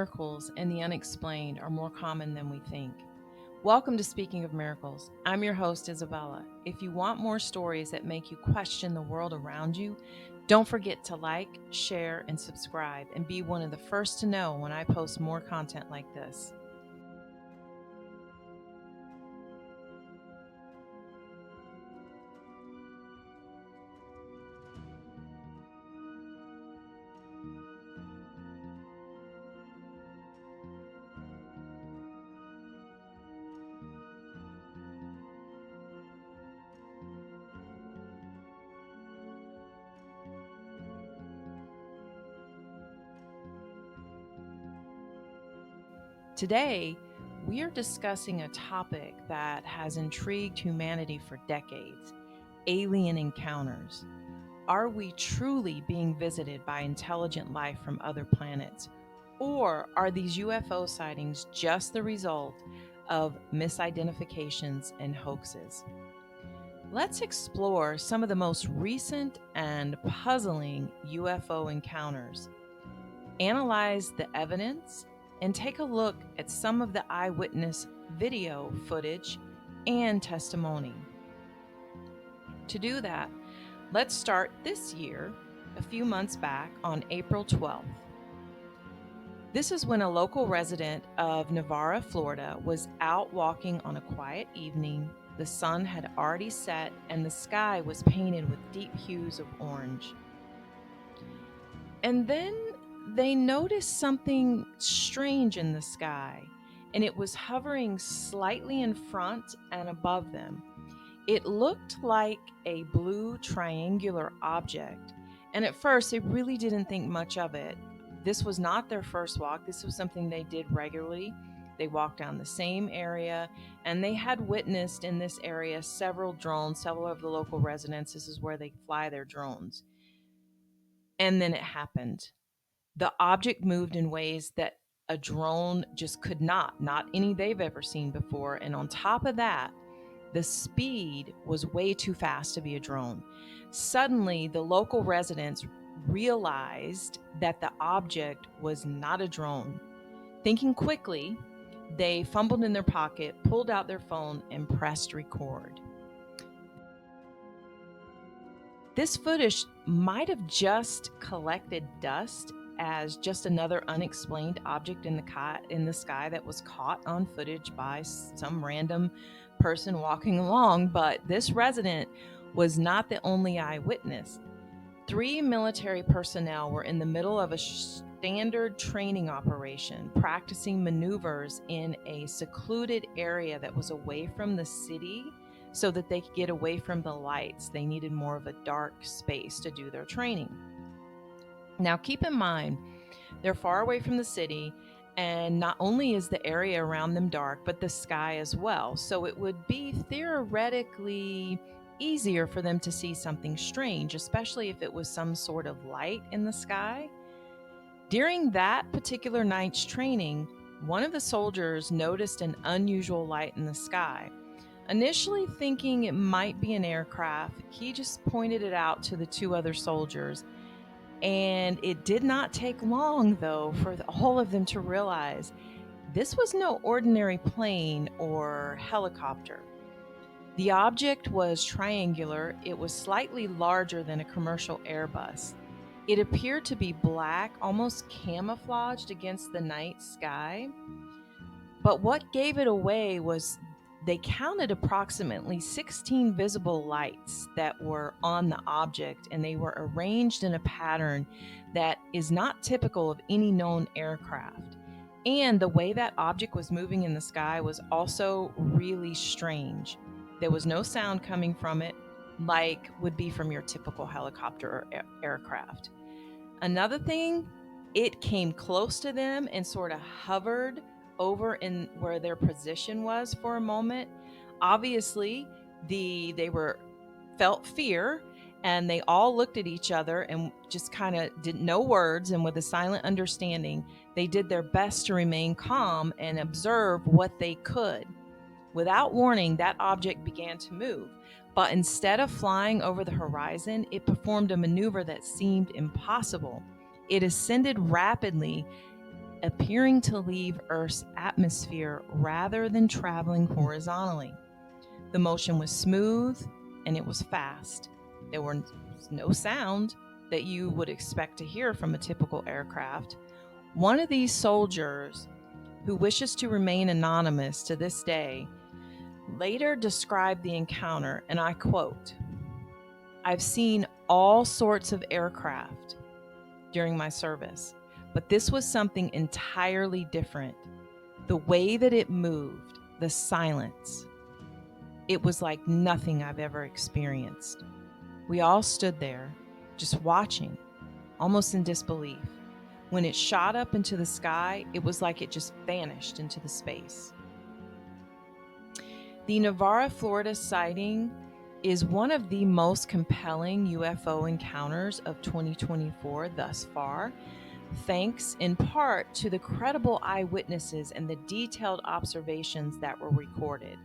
miracles and the unexplained are more common than we think. Welcome to Speaking of Miracles. I'm your host, Isabella. If you want more stories that make you question the world around you, don't forget to like, share, and subscribe, and be one of the first to know when I post more content like this. Today, we are discussing a topic that has intrigued humanity for decades: alien encounters. Are we truly being visited by intelligent life from other planets? Or are these UFO sightings just the result of misidentifications and hoaxes? Let's explore some of the most recent and puzzling UFO encounters, analyze the evidence, and take a look at some of the eyewitness video footage and testimony. To do that, let's start this year, a few months back, on April 12th. This is when a local resident of Navarre, Florida, was out walking on a quiet evening. The sun had already set and the sky was painted with deep hues of orange. And then they noticed something strange in the sky, and it was hovering slightly in front and above them. It looked like a blue triangular object, and at first they really didn't think much of it. This was not their first walk. This was something they did regularly. They walked down the same area, and they had witnessed in this area several drones, several of the local residents. This is where they fly their drones. And then it happened. The object moved in ways that a drone just could not any they've ever seen before. And on top of that, the speed was way too fast to be a drone. Suddenly, the local residents realized that the object was not a drone. Thinking quickly, they fumbled in their pocket, pulled out their phone, and pressed record. This footage might have just collected dust as just another unexplained object in the sky that was caught on footage by some random person walking along, but this resident was not the only eyewitness. 3 military personnel were in the middle of a standard training operation, practicing maneuvers in a secluded area that was away from the city so that they could get away from the lights. They needed more of a dark space to do their training. Now, keep in mind, they're far away from the city, and not only is the area around them dark, but the sky as well. So it would be theoretically easier for them to see something strange, especially if it was some sort of light in the sky. During that particular night's training, one of the soldiers noticed an unusual light in the sky. Initially thinking it might be an aircraft, he just pointed it out to the 2 other soldiers. And it did not take long, though, for all of them to realize this was no ordinary plane or helicopter. The object was triangular. It was slightly larger than a commercial Airbus. It appeared to be black, almost camouflaged against the night sky. But what gave it away was they counted approximately 16 visible lights that were on the object, and they were arranged in a pattern that is not typical of any known aircraft. And the way that object was moving in the sky was also really strange. There was no sound coming from it, like would be from your typical helicopter or aircraft. Another thing, it came close to them and sort of hovered over in where their position was for a moment. Obviously, they felt fear, and they all looked at each other and just kind of did no words, and with a silent understanding, they did their best to remain calm and observe what they could. Without warning, that object began to move, but instead of flying over the horizon, it performed a maneuver that seemed impossible. It ascended rapidly appearing to leave Earth's atmosphere rather than traveling horizontally. The motion was smooth and it was fast. There was no sound that you would expect to hear from a typical aircraft. One of these soldiers, who wishes to remain anonymous to this day, later described the encounter, and I quote, "I've seen all sorts of aircraft during my service, but this was something entirely different. The way that it moved, the silence, it was like nothing I've ever experienced. We all stood there, just watching, almost in disbelief. When it shot up into the sky, it was like it just vanished into the space." The Navarre, Florida sighting is one of the most compelling UFO encounters of 2024 thus far, thanks in part to the credible eyewitnesses and the detailed observations that were recorded.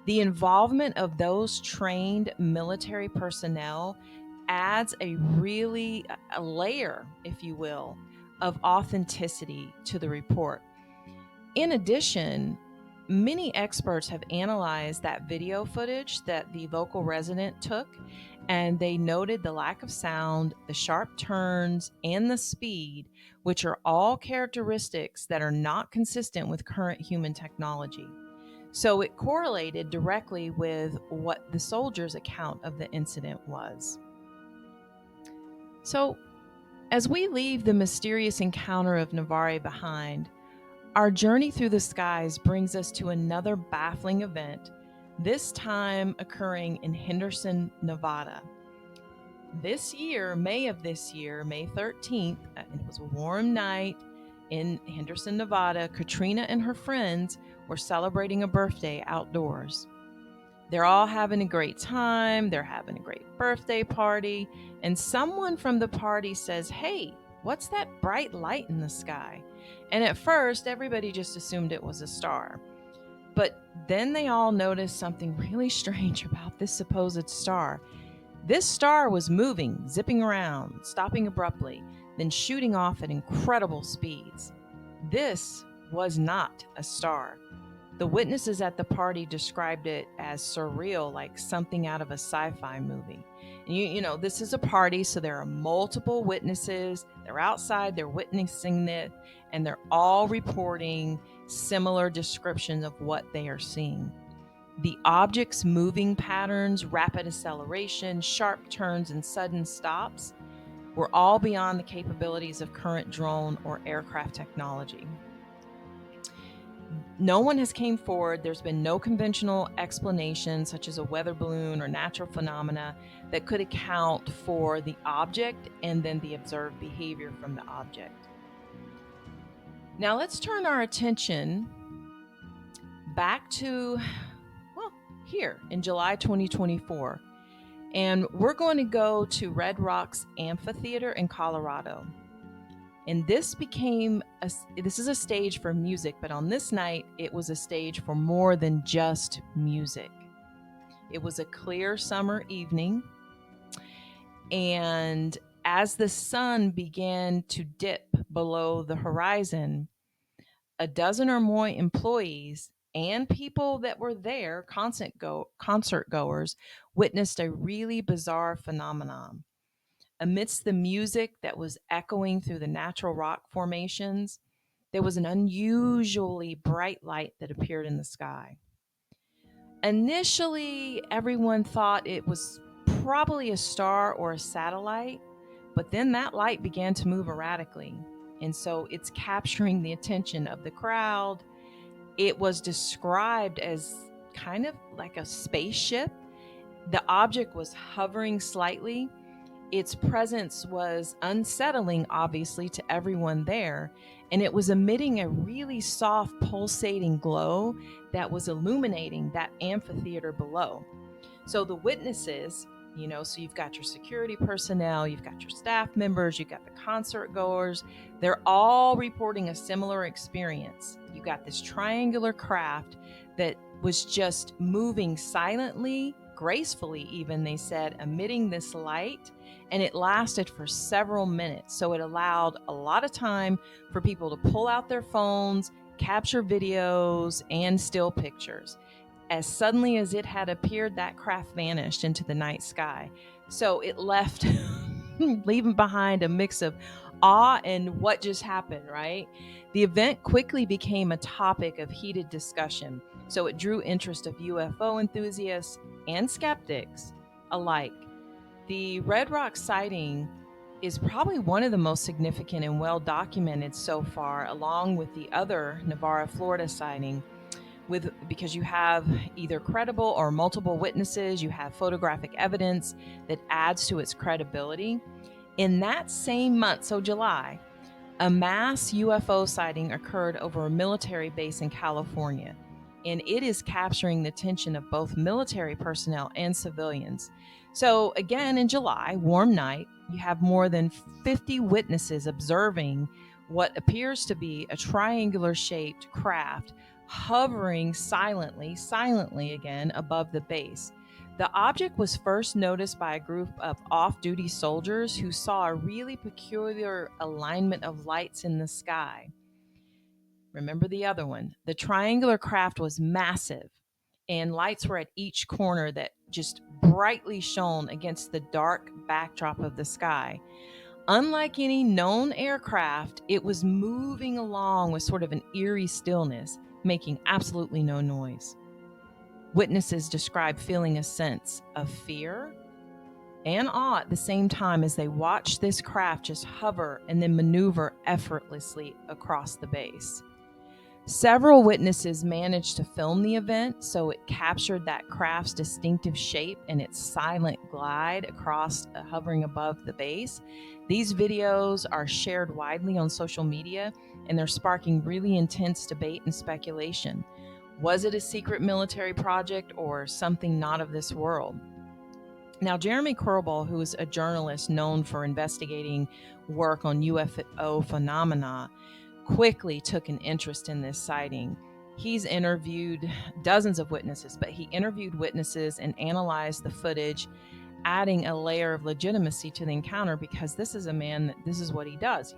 The involvement of those trained military personnel adds a layer, if you will, of authenticity to the report. In addition, many experts have analyzed that video footage that the local resident took, and they noted the lack of sound, the sharp turns, and the speed, which are all characteristics that are not consistent with current human technology. So it correlated directly with what the soldiers' account of the incident was. So, as we leave the mysterious encounter of Navarre behind, our journey through the skies brings us to another baffling event, this time occurring in Henderson, Nevada. This year, May 13th, it was a warm night in Henderson, Nevada. Katrina and her friends were celebrating a birthday outdoors. They're all having a great time. They're having a great birthday party. And someone from the party says, "Hey, what's that bright light in the sky?" And at first, everybody just assumed it was a star. But then they all noticed something really strange about this supposed star. This star was moving, zipping around, stopping abruptly, then shooting off at incredible speeds. This was not a star. The witnesses at the party described it as surreal, like something out of a sci-fi movie. And you know, this is a party, so there are multiple witnesses. They're outside, they're witnessing it, and they're all reporting similar descriptions of what they are seeing. The object's moving patterns, rapid acceleration, sharp turns, and sudden stops were all beyond the capabilities of current drone or aircraft technology. No one has came forward. There's been no conventional explanation, such as a weather balloon or natural phenomena, that could account for the object and then the observed behavior from the object. Now let's turn our attention back to, here in July 2024. And we're going to go to Red Rocks Amphitheater in Colorado. And this is a stage for music, but on this night, it was a stage for more than just music. It was a clear summer evening, and as the sun began to dip below the horizon, a dozen or more employees and people that were there, concert goers, witnessed a really bizarre phenomenon. Amidst the music that was echoing through the natural rock formations, there was an unusually bright light that appeared in the sky. Initially, everyone thought it was probably a star or a satellite, but then that light began to move erratically. And so it's capturing the attention of the crowd. It was described as kind of like a spaceship. The object was hovering slightly. Its presence was unsettling, obviously, to everyone there, and it was emitting a really soft, pulsating glow that was illuminating that amphitheater below. So the witnesses, so you've got your security personnel, you've got your staff members, you've got the concert goers, they're all reporting a similar experience. You got this triangular craft that was just moving silently, gracefully, even they said, emitting this light, and it lasted for several minutes. So it allowed a lot of time for people to pull out their phones, capture videos, and still pictures. As suddenly as it had appeared, that craft vanished into the night sky. So it left, leaving behind a mix of awe and what just happened, right? The event quickly became a topic of heated discussion. So it drew interest of UFO enthusiasts and skeptics alike. The Red Rock sighting is probably one of the most significant and well documented so far, along with the other Navarra, Florida sighting, because you have either credible or multiple witnesses, you have photographic evidence that adds to its credibility. In that same month, so July, a mass UFO sighting occurred over a military base in California, and it is capturing the attention of both military personnel and civilians. So, again, in July, warm night, you have more than 50 witnesses observing what appears to be a triangular shaped craft hovering silently again above the base. The object was first noticed by a group of off duty soldiers who saw a really peculiar alignment of lights in the sky. Remember the other one. The triangular craft was massive, and lights were at each corner that just brightly shone against the dark backdrop of the sky. Unlike any known aircraft, it was moving along with sort of an eerie stillness, making absolutely no noise. Witnesses described feeling a sense of fear and awe at the same time as they watched this craft just hover and then maneuver effortlessly across the base. Several witnesses managed to film the event, so it captured that craft's distinctive shape and its silent glide across, hovering above the base. These videos are shared widely on social media, and they're sparking really intense debate and speculation. Was it a secret military project or something not of this world? Now, Jeremy Corbell, who is a journalist known for investigating work on UFO phenomena, quickly took an interest in this sighting. He's interviewed dozens of witnesses, but he interviewed witnesses and analyzed the footage, adding a layer of legitimacy to the encounter, because this is a man that this is what he does.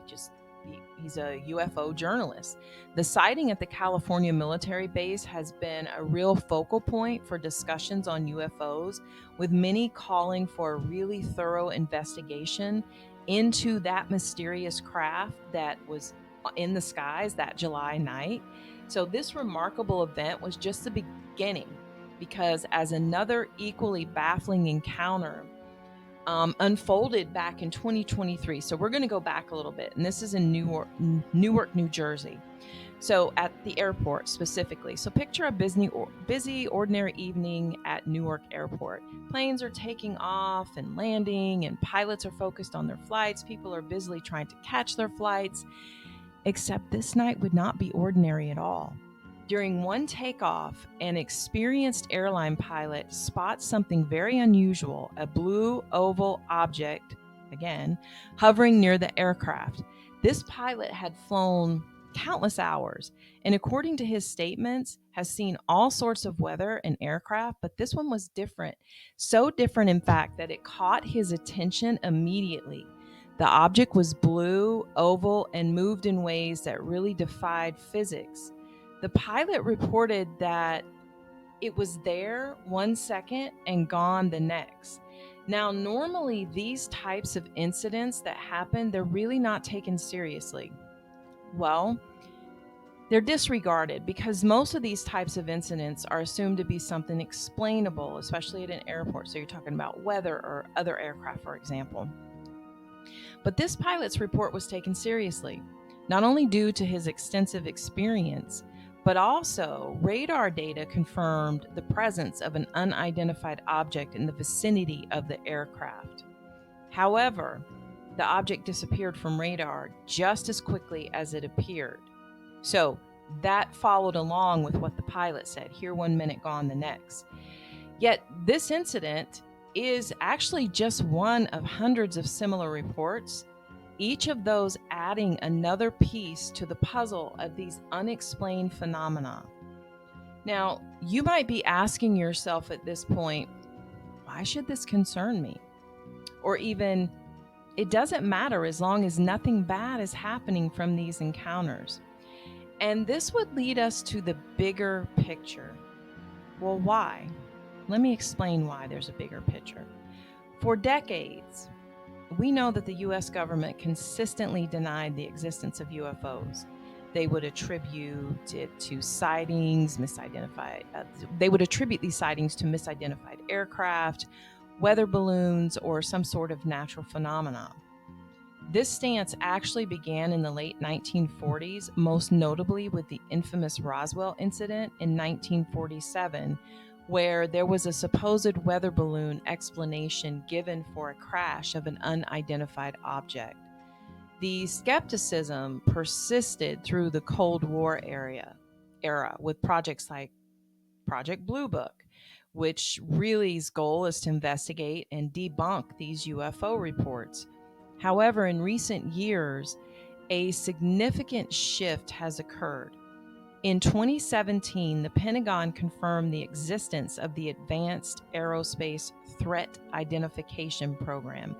He's a UFO journalist. The sighting at the California military base has been a real focal point for discussions on UFOs, with many calling for a really thorough investigation into that mysterious craft that was in the skies that July night. So this remarkable event was just the beginning, because as another equally baffling encounter unfolded back in 2023. So we're going to go back a little bit, and this is in Newark, New Jersey. So at the airport specifically. So picture a busy, ordinary evening at Newark Airport. Planes are taking off and landing, and pilots are focused on their flights. People are busily trying to catch their flights. Except this night would not be ordinary at all. During one takeoff, an experienced airline pilot spots something very unusual, a blue oval object, again, hovering near the aircraft. This pilot had flown countless hours, and according to his statements, has seen all sorts of weather and aircraft, but this one was different. So different, in fact, that it caught his attention immediately. The object was blue, oval, and moved in ways that really defied physics. The pilot reported that it was there 1 second and gone the next. Now, normally these types of incidents that happen, they're really not taken seriously. Well, they're disregarded because most of these types of incidents are assumed to be something explainable, especially at an airport. So you're talking about weather or other aircraft, for example. But this pilot's report was taken seriously, not only due to his extensive experience, but also radar data confirmed the presence of an unidentified object in the vicinity of the aircraft. However, the object disappeared from radar just as quickly as it appeared. So that followed along with what the pilot said, here 1 minute, gone the next. Yet this incident is actually just one of hundreds of similar reports, each of those adding another piece to the puzzle of these unexplained phenomena. Now, you might be asking yourself at this point, why should this concern me? Or even, it doesn't matter as long as nothing bad is happening from these encounters. And this would lead us to the bigger picture. Well, why? Let me explain why there's a bigger picture. For decades, we know that the US government consistently denied the existence of UFOs. They would attribute it to sightings, they would attribute these sightings to misidentified aircraft, weather balloons, or some sort of natural phenomenon. This stance actually began in the late 1940s, most notably with the infamous Roswell incident in 1947, where there was a supposed weather balloon explanation given for a crash of an unidentified object. The skepticism persisted through the Cold War era with projects like Project Blue Book, which really's goal is to investigate and debunk these UFO reports. However, in recent years, a significant shift has occurred. In 2017, the Pentagon confirmed the existence of the Advanced Aerospace Threat Identification Program,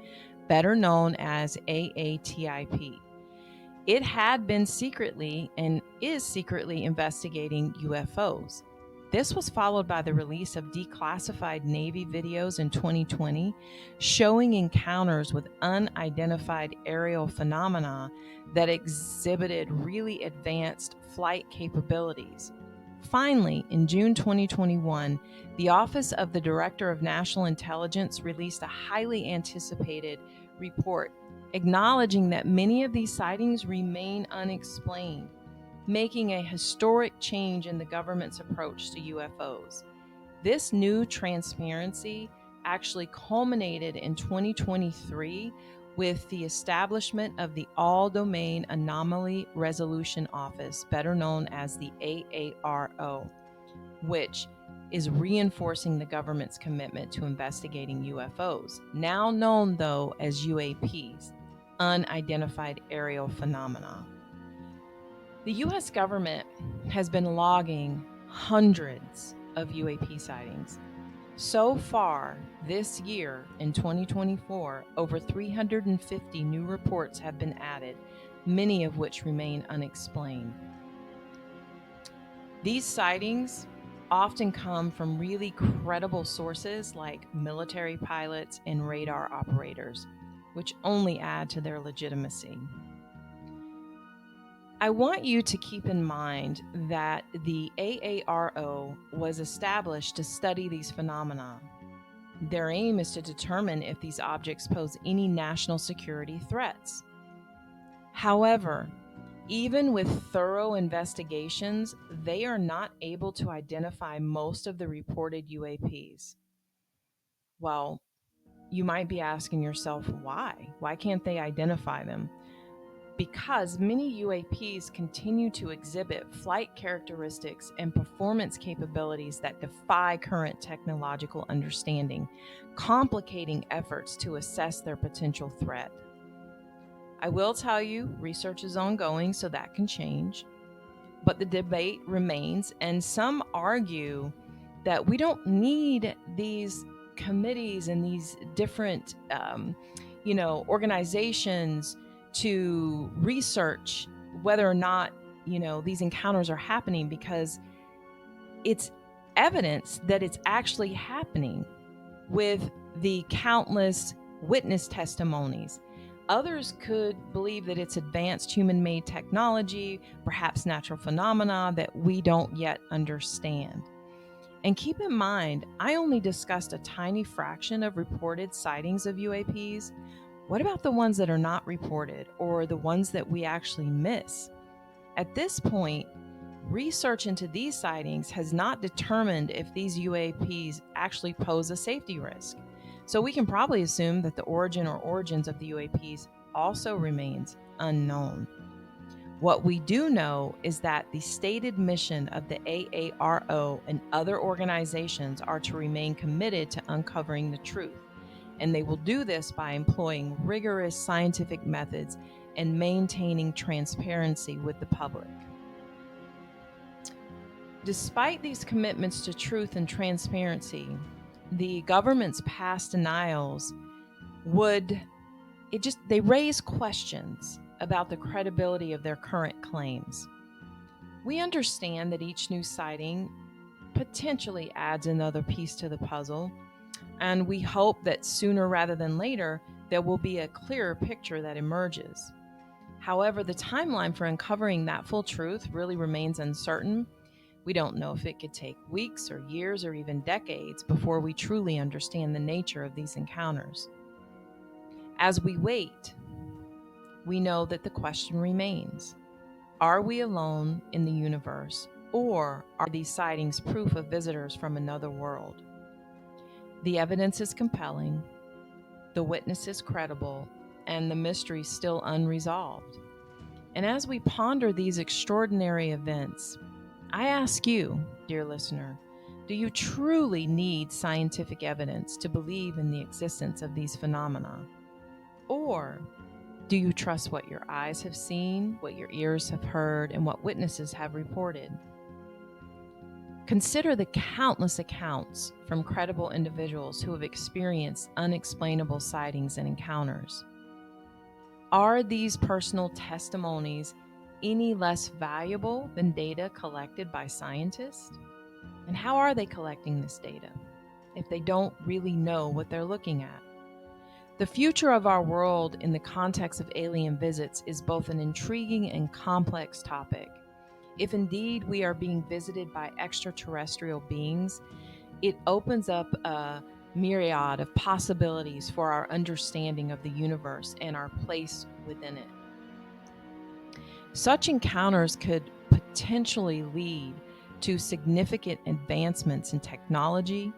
better known as AATIP. It had been secretly and is secretly investigating UFOs. This was followed by the release of declassified Navy videos in 2020 showing encounters with unidentified aerial phenomena that exhibited really advanced flight capabilities. Finally, in June 2021, the Office of the Director of National Intelligence released a highly anticipated report acknowledging that many of these sightings remain unexplained, making a historic change in the government's approach to UFOs. This new transparency actually culminated in 2023 with the establishment of the All-Domain Anomaly Resolution Office, better known as the AARO, which is reinforcing the government's commitment to investigating UFOs, now known though as UAPs, unidentified aerial phenomena. The US government has been logging hundreds of UAP sightings. So far, this year in 2024, over 350 new reports have been added, many of which remain unexplained. These sightings often come from really credible sources like military pilots and radar operators, which only add to their legitimacy. I want you to keep in mind that the AARO was established to study these phenomena. Their aim is to determine if these objects pose any national security threats. However, even with thorough investigations, they are not able to identify most of the reported UAPs. Well, you might be asking yourself, why? Why can't they identify them? Because many UAPs continue to exhibit flight characteristics and performance capabilities that defy current technological understanding, complicating efforts to assess their potential threat. I will tell you, research is ongoing, so that can change, but the debate remains, and some argue that we don't need these committees and these different, organizations to research whether or not, these encounters are happening, because it's evidence that it's actually happening with the countless witness testimonies. Others could believe that it's advanced human-made technology, perhaps natural phenomena that we don't yet understand. And keep in mind, I only discussed a tiny fraction of reported sightings of UAPs. What about the ones that are not reported, or the ones that we actually miss? At this point, research into these sightings has not determined if these UAPs actually pose a safety risk. So we can probably assume that the origin or origins of the UAPs also remains unknown. What we do know is that the stated mission of the AARO and other organizations are to remain committed to uncovering the truth, and they will do this by employing rigorous scientific methods and maintaining transparency with the public. Despite these commitments to truth and transparency, the government's past denials would they raise questions about the credibility of their current claims. We understand that each new sighting potentially adds another piece to the puzzle, and we hope that sooner rather than later there will be a clearer picture that emerges. However, the timeline for uncovering that full truth really remains uncertain. We don't know if it could take weeks or years or even decades before we truly understand the nature of these encounters. As we wait, we know that the question remains: are we alone in the universe, or are these sightings proof of visitors from another world? The evidence is compelling, the witness is credible, and the mystery still unresolved. And as we ponder these extraordinary events, I ask you, dear listener, do you truly need scientific evidence to believe in the existence of these phenomena? Or do you trust what your eyes have seen, what your ears have heard, and what witnesses have reported? Consider the countless accounts from credible individuals who have experienced unexplainable sightings and encounters. Are these personal testimonies any less valuable than data collected by scientists? And how are they collecting this data if they don't really know what they're looking at? The future of our world in the context of alien visits is both an intriguing and complex topic. If indeed we are being visited by extraterrestrial beings, it opens up a myriad of possibilities for our understanding of the universe and our place within it. Such encounters could potentially lead to significant advancements in technology,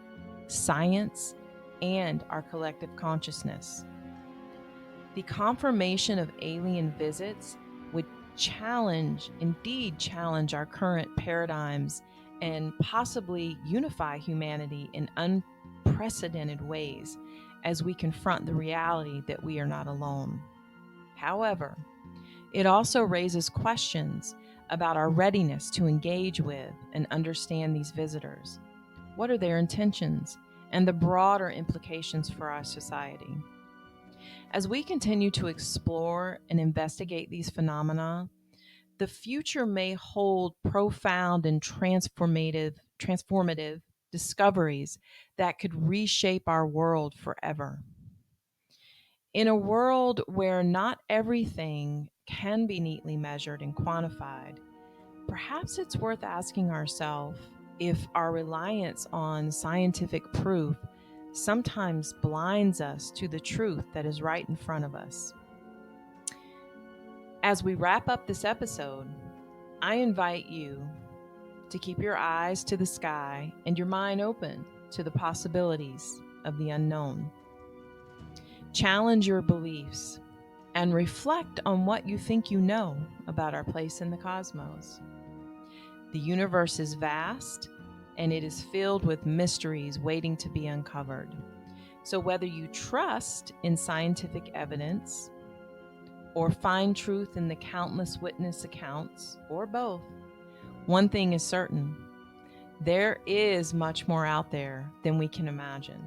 science, and our collective consciousness. The confirmation of alien visits would indeed challenge our current paradigms and possibly unify humanity in unprecedented ways as we confront the reality that we are not alone. However, it also raises questions about our readiness to engage with and understand these visitors. What are their intentions and the broader implications for our society? As we continue to explore and investigate these phenomena, the future may hold profound and transformative discoveries that could reshape our world forever. In a world where not everything can be neatly measured and quantified, perhaps it's worth asking ourselves if our reliance on scientific proof sometimes blinds us to the truth that is right in front of us. As we wrap up this episode, I invite you to keep your eyes to the sky and your mind open to the possibilities of the unknown. Challenge your beliefs and reflect on what you think you know about our place in the cosmos. The universe is vast, and it is filled with mysteries waiting to be uncovered. So whether you trust in scientific evidence or find truth in the countless witness accounts, or both, one thing is certain: there is much more out there than we can imagine.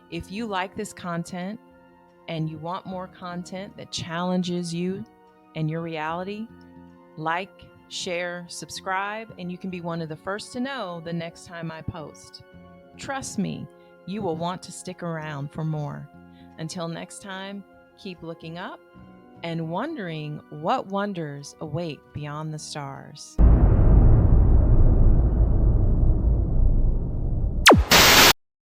If you like this content and you want more content that challenges you and your reality, like, share, subscribe, and you can be one of the first to know the next time I post. Trust me, you will want to stick around for more. Until next time, keep looking up and wondering what wonders await beyond the stars.